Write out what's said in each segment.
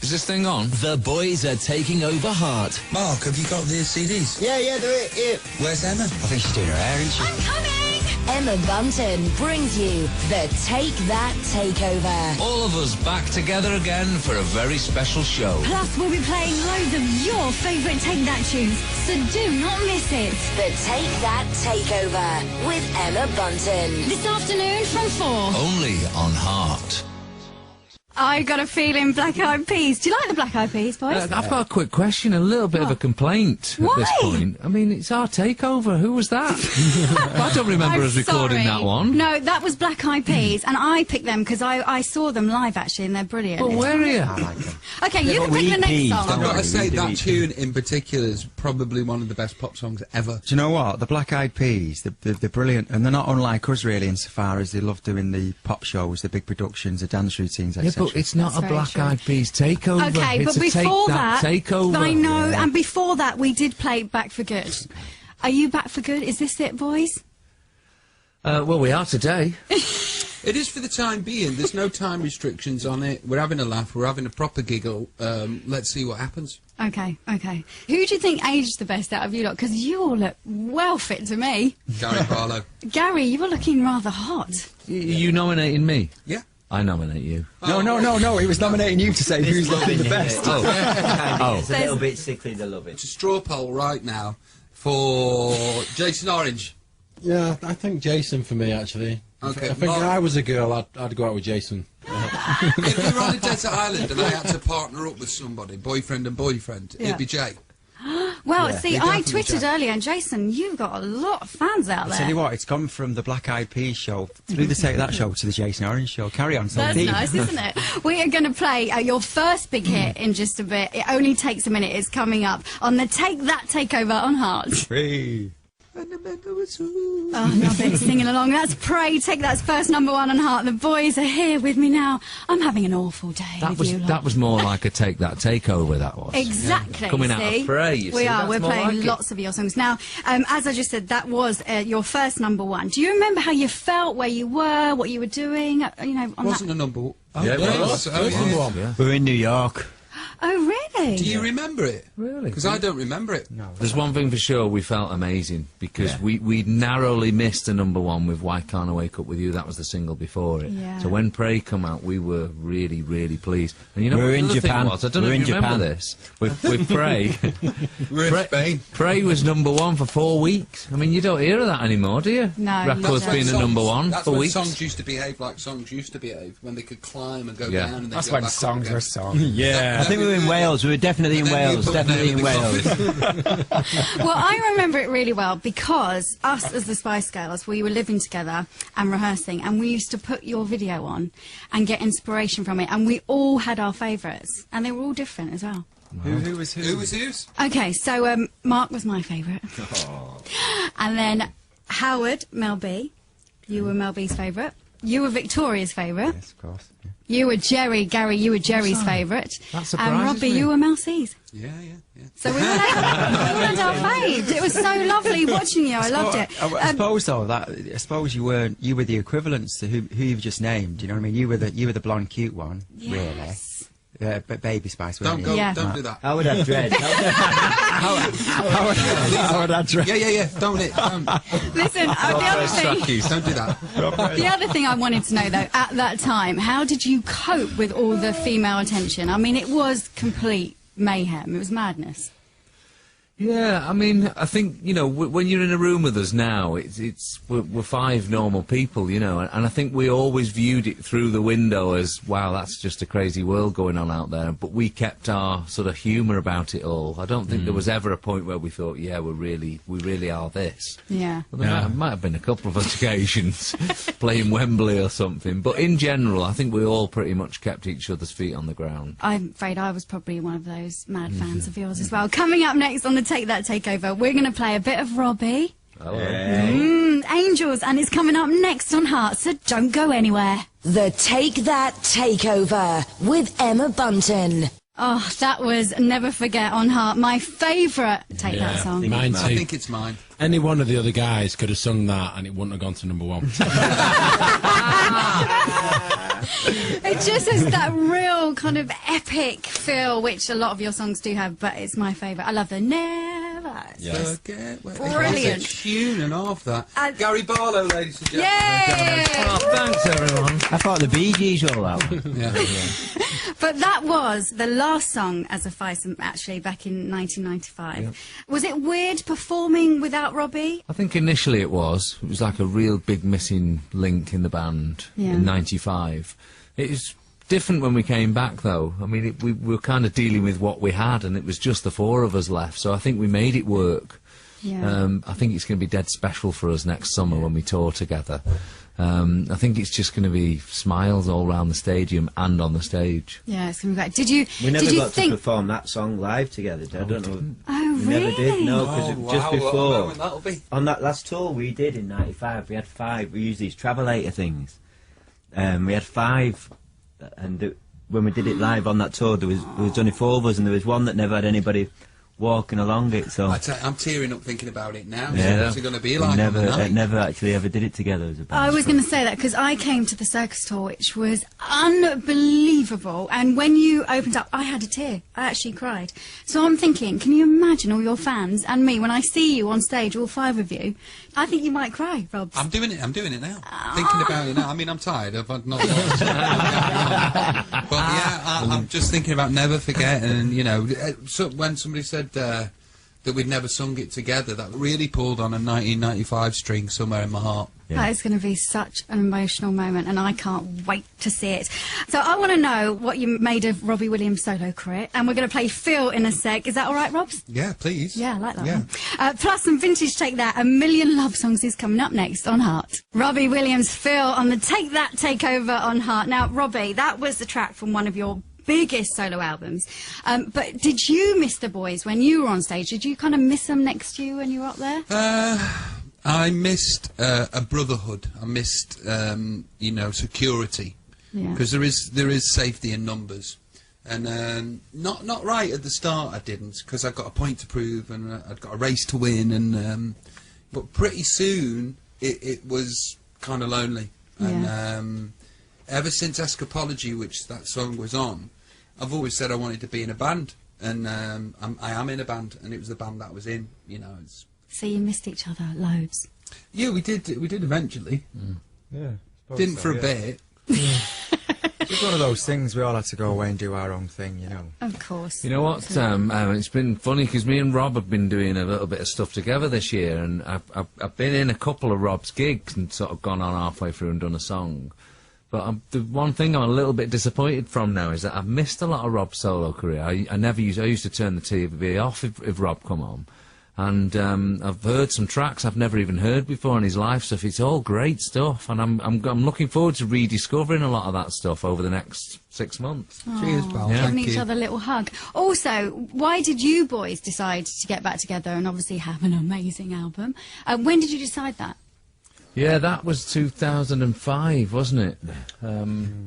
Is this thing on? The boys are taking over Heart. Mark, have you got the CDs? Yeah, they're here. Where's Emma? I think she's doing her hair, isn't she? I'm coming! Emma Bunton brings you the Take That Takeover. All of us back together again for a very special show. Plus, we'll be playing loads of your favourite Take That tunes, so do not miss it. The Take That Takeover with Emma Bunton. This afternoon from 4. Only on Heart. I got a feeling Black Eyed Peas. Do you like the Black Eyed Peas, boys? I've got a quick question, a little bit of a complaint at this Why? point. I mean, it's our takeover. Who was that? I don't remember us recording that one. No, that was Black Eyed Peas, and I picked them because I saw them live, actually, and they're brilliant. Well, where are you? I like them. Okay, you can pick the next song. I've got to say, we that do. tune in particular is probably one of the best pop songs ever. Do you know what? The Black Eyed Peas, they're brilliant, and they're not unlike us, really, insofar as they love doing the pop shows, the big productions, the dance routines, Yeah, etc. but it's not That's a very Black true. Eyed Peas takeover. Okay, it's but a before take that, takeover. I know, Yeah. and before that, we did play Back for Good. Are you back for good? Is this it, boys? Well, we are today. It is for the time being. There's no time restrictions on it. We're having a laugh. We're having a proper giggle. Let's see what happens. Okay. Who do you think aged the best out of you lot? Because you all look well fit to me. Gary Barlow. Gary, you were looking rather hot. You nominating me? Yeah. I nominate you. No, he was nominating you to say who's looking the best. It's a little bit sickly, they love it. It's a straw poll right now for Jason Orange. Yeah, I think Jason for me, actually. Okay, I think if I was a girl, I'd go out with Jason. If we were on a desert island and I had to partner up with somebody, boyfriend and boyfriend, Yeah. it'd be Jay. Well, see, You're I definitely tweeted Jack. earlier, and Jason, you've got a lot of fans out I there. tell you what, it's gone from the Black Eyed Peas show through the Take That show to the Jason Orange show. Carry on, That's Team. nice, isn't it? We are going to play your first big hit in just a bit. It only takes a minute. It's coming up on the Take That Takeover on Heart. Free. Oh, nothing. Singing along. That's Pray. Take That's first #1 on Heart. The boys are here with me now. I'm having an awful day with you lot. That was more like a Take That takeover. That was Exactly. Coming out see? of Pray, you we see, are. that's We're more playing like it. lots of your songs now. As I just said, that was your first #1. Do you remember how you felt, where you were, what you were doing? You know, on Wasn't a number one. Yeah, it yeah, was. oh, yeah. Yeah. We're in New York. Oh, really? Do you remember it? Really? Because I don't remember it. No. There's one thing for sure, we felt amazing because we narrowly missed a #1 with Why Can't I Wake Up With You. That was the single before it. Yeah. So when Pray come out, we were really, really pleased. And you know We're what the in other Japan. thing was? I don't know We're if in you remember Japan. this. With Pray, We're in Spain. Pray was #1 for 4 weeks. I mean, you don't hear of that anymore, do you? No, you Records don't. being a #1 That's for when weeks. songs used to behave like songs used to behave, when they could climb and go Yeah. down and then That's go when back up songs again. were songs. Yeah. I think we were in Wales. We were definitely in And then you Wales. put the Definitely nail in in Wales. the Well, I remember it really well because us as the Spice Girls, we were living together and rehearsing, and we used to put your video on and get inspiration from it, and we all had our favourites, and they were all different as well. Who was who? Who was whose? Okay, so Mark was my favourite, and then Howard, Mel B. You were Mel B's favourite. You were Victoria's favourite. Yes, of course. Yeah. You were Jerry. Gary, you were Jerry's favourite. That And surprises Robbie, me. you were Mel C's. Yeah. So we had our faves. It was so lovely watching you. I loved it. I suppose though I suppose you were the equivalents to who you've just named. You know what I mean? You were the blonde cute one, Yes. really. But Baby Spice, weren't Don't you? go. Yeah. Don't do that. I would have dread. How would I dress? Yeah. Don't it. Don't. Listen, the other thing. Don't do that. The other thing I wanted to know, though, at that time, how did you cope with all the female attention? I mean, it was complete mayhem. It was madness. Yeah, I mean, I think, you know, when you're in a room with us now, we're 5 normal people, you know, and I think we always viewed it through the window as, wow, that's just a crazy world going on out there, but we kept our sort of humour about it all. I don't think there was ever a point where we thought, yeah, we really are this. Yeah. Well, there might have been a couple of occasions playing Wembley or something, but in general, I think we all pretty much kept each other's feet on the ground. I'm afraid I was probably one of those mad fans of yours as well. Coming up next on the Take That Takeover, we're going to play a bit of Robbie. Angels, and it's coming up next on Heart, so don't go anywhere. The Take That Takeover with Emma Bunton. Oh, that was Never Forget on Heart, my favourite Take That song. Mine I too. think it's mine. Any one of the other guys could have sung that and it wouldn't have gone to #1. It just has that real kind of epic feel, which a lot of your songs do have, but it's my favourite. I love the never. Forget where- Brilliant. That's a tune and half that. Gary Barlow, ladies and gentlemen. Yay! Oh, thanks, everyone. I thought the Bee Gees were all out. Yeah. But that was the last song as a fivesome, actually, back in 1995. Yep. Was it weird performing without Robbie? I think initially it was. It was like a real big missing link in the band Yeah. in '95. It was different when we came back, though. I mean, we were kind of dealing with what we had, and it was just the four of us left. So I think we made it work. Yeah. I think it's going to be dead special for us next summer when we tour together. I think it's just going to be smiles all around the stadium and on the stage. Yeah, it's going to be great. Did you, We never did you got think... to perform that song live together. I don't know. Oh, We really? never did. No, because Oh, just wow, what a before moment that'll be. on that last tour we did in '95, we had 5. We used these Travelator things. We had 5, and when we did it live on that tour, there was only 4 of us, and there was one that never had anybody walking along it. So I'm tearing up thinking about it now. Yeah. What's it going to be we like on the never, night? never actually ever did it together as a band. I was going to say that because I came to the circus tour, which was unbelievable. And when you opened up, I had a tear. I actually cried. So I'm thinking, can you imagine all your fans and me when I see you on stage, all 5 of you? I think you might cry, Rob. I'm doing it now. Thinking about it now. I mean, I'm tired. I've had not but yeah, I'm just thinking about Never Forget, and you know, so when somebody said that we'd never sung it together, that really pulled on a 1995 string somewhere in my heart. Yeah. That is going to be such an emotional moment, and I can't wait to see it. So I want to know what you made of Robbie Williams' solo career, and we're going to play Phil in a sec. Is that all right, Robs? Yeah, please. Yeah, I like that Yeah. one. Plus some vintage Take That. A Million Love Songs is coming up next on Heart. Robbie Williams, Phil on the Take That takeover on Heart. Now, Robbie, that was the track from one of your biggest solo albums. But did you miss the boys when you were on stage? Did you kind of miss them next to you when you were up there? I missed a brotherhood. I missed, you know, security, Yeah. because there is safety in numbers, and not right at the start. I didn't, because I got a point to prove and I'd got a race to win, and but pretty soon it was kind of lonely, and ever since Escapology, which that song was on, I've always said I wanted to be in a band, and I am in a band, and it was the band that I was in. You know, it's. So you missed each other loads. Yeah, we did eventually. Yeah. Didn't for a bit. It's one of those things we all had to go away and do our own thing, you know. Of course. You know what? It's been funny because me and Rob have been doing a little bit of stuff together this year, and I've been in a couple of Rob's gigs and sort of gone on halfway through and done a song. But the one thing I'm a little bit disappointed from now is that I've missed a lot of Rob's solo career. I used to turn the TV off if Rob come on. And I've heard some tracks I've never even heard before in his live stuff. It's all great stuff, and I'm looking forward to rediscovering a lot of that stuff over the next 6 months. Cheers, pal. Yeah. Giving Thank each you. other a little hug. Also, why did you boys decide to get back together and obviously have an amazing album? When did you decide that? Yeah, that was 2005, wasn't it?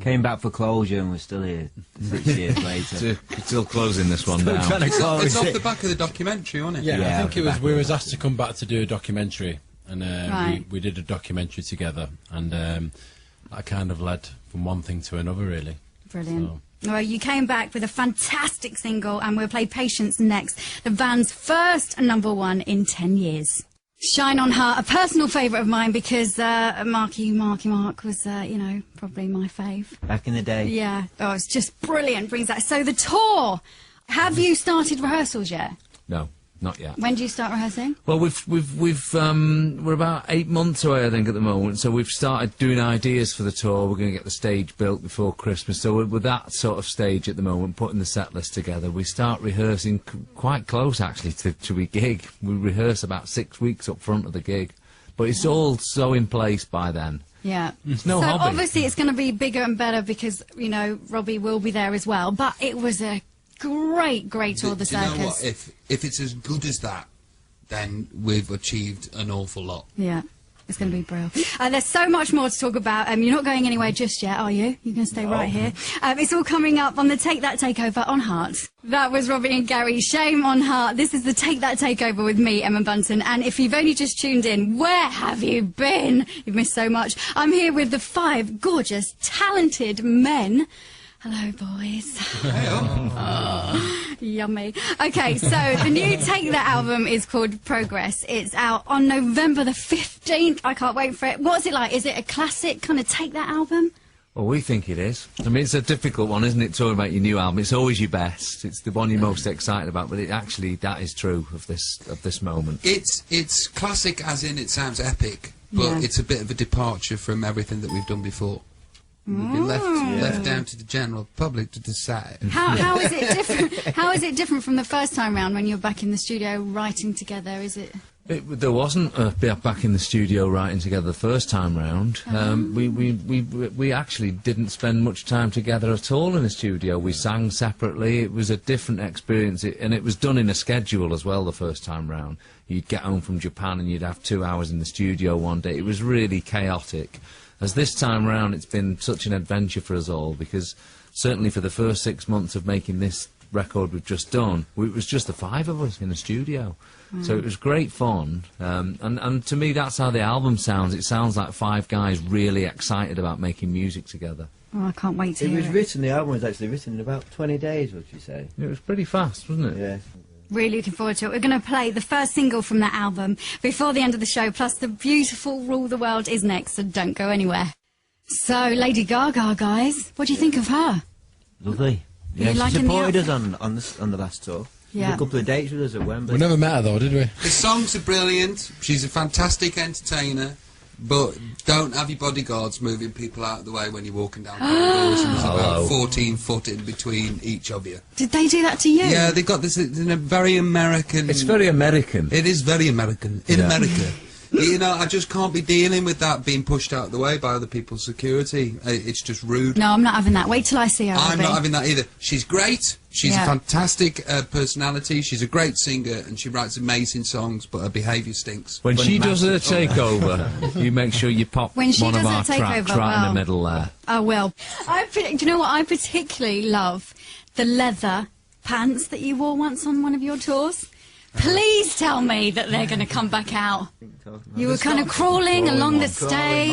Came back for closure and we're still here 6 years later. Still closing this one down. Trying to It's close off it. the back of the documentary, wasn't it? Yeah, Yeah, I think off the it was. back We of was it. asked to come back to do a documentary, and Right. we did a documentary together, and that kind of led from one thing to another, really. Brilliant. Well, you came back with a fantastic single, and we'll play Patience next, the band's first #1 in 10 years. Shine on Heart, a personal favourite of mine because Marky Mark was, you know, probably my fave. Back in the day. Yeah, oh, it's just brilliant. Brings that. So the tour, have you started rehearsals yet? No, not yet. When do you start rehearsing? Well, we're about 8 months away, I think, at the moment. So we've started doing ideas for the tour. We're going to get the stage built before Christmas. So we're that sort of stage at the moment, putting the set list together. We start rehearsing quite close, actually, to we gig. We rehearse about 6 weeks up front of the gig, but it's all so in place by then. Yeah. It's no so hobby. obviously it's going to be bigger and better because, you know, Robbie will be there as well. But it was a great tour, the Do you know what? circus. If it's as good as that, then we've achieved an awful lot. Yeah. It's going to be brilliant. There's so much more to talk about. You're not going anywhere just yet, are you? You're going to stay right here. It's all coming up on the Take That Takeover on Heart. That was Robbie and Gary. Shame on Heart. This is the Take That Takeover with me, Emma Bunton. And if you've only just tuned in, where have you been? You've missed so much. I'm here with the 5 gorgeous, talented men. Hello, boys. Oh, yummy. Okay, so the new Take That album is called Progress. It's out on November the 15th. I can't wait for it. What's it like? Is it a classic kind of Take That album? Well, we think it is. I mean, it's a difficult one, isn't it, talking about your new album? It's always your best. It's the one you're most excited about, but that is true of this moment. It's classic as in it sounds epic, but it's a bit of a departure from everything that we've done before. We've been left down to the general public to decide. How is it different? How is it different from the first time round when you were back in the studio writing together? Is it? There wasn't a bit back in the studio writing together the first time round. We actually didn't spend much time together at all in the studio. We sang separately. It was a different experience, and it was done in a schedule as well the first time round. You'd get home from Japan and you'd have 2 hours in the studio one day. It was really chaotic. As this time round, it's been such an adventure for us all, because certainly for the first 6 months of making this record we've just done, it was just the 5 of us in the studio. So it was great fun, and to me that's how the album sounds. It sounds like 5 guys really excited about making music together. Oh, I can't wait to hear it. The album was actually written in about 20 days, would you say? It was pretty fast, wasn't it? Yeah. Really looking forward to it. We're going to play the first single from that album before the end of the show, plus the beautiful Rule the World is next, so don't go anywhere. So, Lady Gaga, guys, what do you think of her? Lovely. Yeah, she supported us on the last tour. Yeah. A couple of dates with us at Wembley. We never met her though, did we? The songs are brilliant. She's a fantastic entertainer. But don't have your bodyguards moving people out of the way when you're walking down corridors, and there's about 14 foot in between each of you. Did they do that to you? Yeah, they've got this in a very American... It's very American. It is very American. In America. You know, I just can't be dealing with that being pushed out of the way by other people's security. It's just rude. No, I'm not having that. Wait till I see her. I'm not having that either. She's great. She's a fantastic personality. She's a great singer, and she writes amazing songs, but her behaviour stinks. When she does her takeover, you make sure you pop one of our tracks right in the middle there. I will. Do you know what? I particularly love the leather pants that you wore once on one of your tours. Please tell me that they're going to come back out. You were kind of crawling along the stage.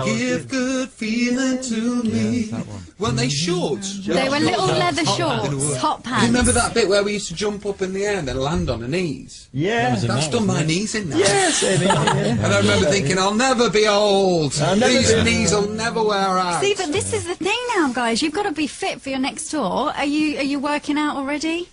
Give good feeling to me. Weren't they shorts? They were little leather shorts, hot pants. You remember that bit where we used to jump up in the air and then land on the knees? Yeah. That's done my knees in now. Yes, And I remember thinking, I'll never be old. These knees will never wear out. See, but this is the thing now, guys. You've got to be fit for your next tour. Are you working out already?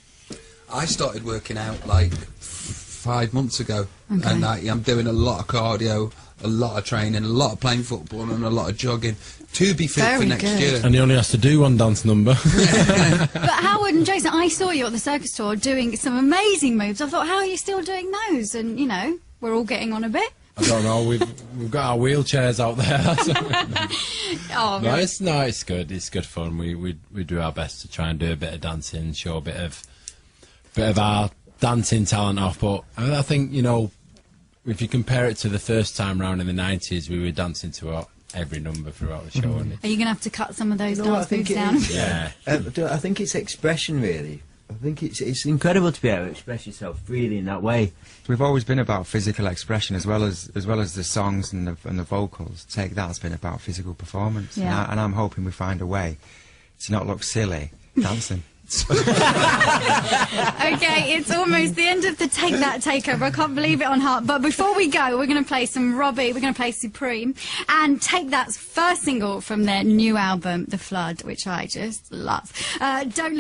I started working out like 5 months ago, and I'm doing a lot of cardio, a lot of training, a lot of playing football, and a lot of jogging to be fit for next year. And he only has to do one dance number. But Howard and Jason, I saw you at the circus tour doing some amazing moves. I thought, how are you still doing those? And you know, we're all getting on a bit. I don't know. We've got our wheelchairs out there. Oh, no, it's good. It's good fun. We do our best to try and do a bit of dancing, show a bit of our dancing talent off. But I think, you know, if you compare it to the first time round in the 90s, we were dancing to every number throughout the show. Are you going to have to cut some of those dance moves down? Yeah. I think it's expression, really. I think it's incredible to be able to express yourself freely in that way. We've always been about physical expression as well as the songs and the vocals. Take That's been about physical performance. Yeah. And I'm hoping we find a way to not look silly dancing. Okay, it's almost the end of the Take That Takeover. I can't believe it on Heart. But before we go, we're going to play some Robbie, we're going to play Supreme, and Take That's first single from their new album, The Flood, which I just love. Don't